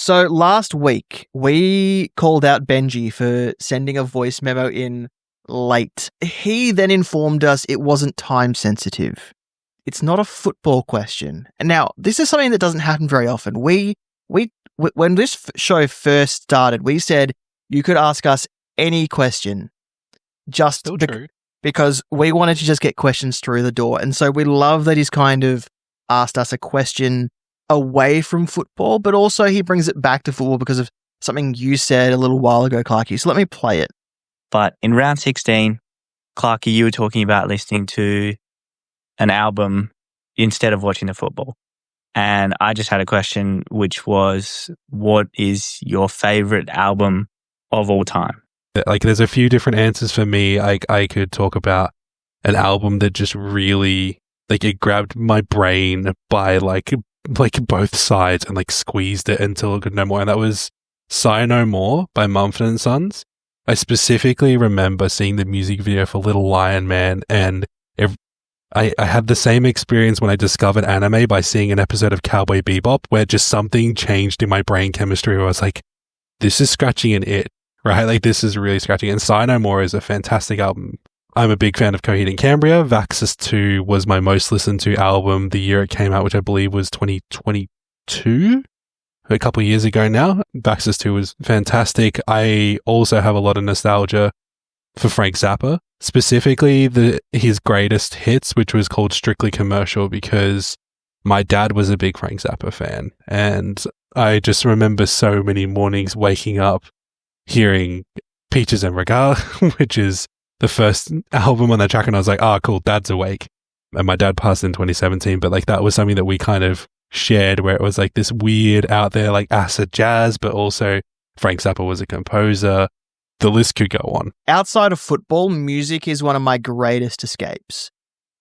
So last week, we called out Benji for sending a voice memo in late. He then informed us it wasn't time sensitive. It's not a football question. And now, this is something that doesn't happen very often. When this show first started, we said you could ask us any question, just because we wanted to just get questions through the door. And so we love that he's kind of asked us a question away from football, but also he brings it back to football because of something you said a little while ago, Clarky. So let me play it. But in round 16, Clarky, you were talking about listening to an album instead of watching the football. And I just had a question, which was, what is your favorite album of all time? Like, there's a few different answers for me. I could talk about an album that just really, like, it grabbed my brain by like both sides and like squeezed it until it could no more. And that was Sigh No More by Mumford & Sons. I specifically remember seeing the music video for Little Lion Man, and I had the same experience when I discovered anime by seeing an episode of Cowboy Bebop, where just something changed in my brain chemistry where I was like, this is scratching an it, right? Like, this is really scratching. And Sigh No More is a fantastic album. I'm a big fan of Coheed and Cambria. Vaxxus 2 was my most listened to album the year it came out, which I believe was 2022, a couple of years ago now. Vaxxus 2 was fantastic. I also have a lot of nostalgia for Frank Zappa, specifically his greatest hits, which was called Strictly Commercial, because my dad was a big Frank Zappa fan. And I just remember so many mornings waking up hearing Peaches and Regal, which is the first album on that track, and I was like, oh, cool, Dad's awake. And my dad passed in 2017, but like that was something that we kind of shared, where it was like this weird out there like acid jazz, but also Frank Zappa was a composer. The list could go on. Outside of football, music is one of my greatest escapes.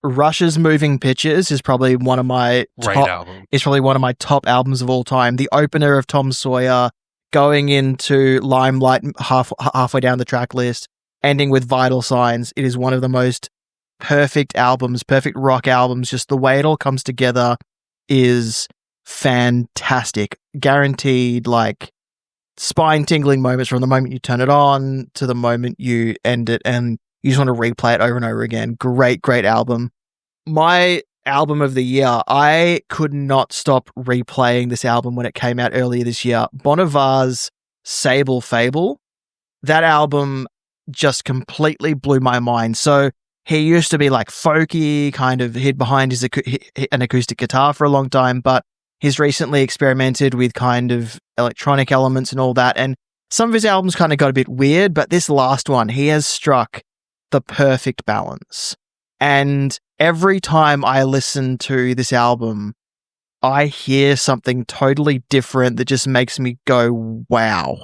Rush's Moving Pictures is probably one of my top albums of all time. The opener of Tom Sawyer, going into Limelight halfway down the track list, ending with Vital Signs. It is one of the most perfect albums, perfect rock albums. Just the way it all comes together is fantastic. Guaranteed, like, spine-tingling moments from the moment you turn it on to the moment you end it, and you just want to replay it over and over again. Great album. My album of the year, I could not stop replaying this album when it came out earlier this year. Bon Ivar's Sable Fable. That album just completely blew my mind. So he used to be like folky, kind of hid behind an acoustic guitar for a long time, but he's recently experimented with kind of electronic elements and all that. And some of his albums kind of got a bit weird, but this last one, he has struck the perfect balance. And every time I listen to this album, I hear something totally different that just makes me go, wow.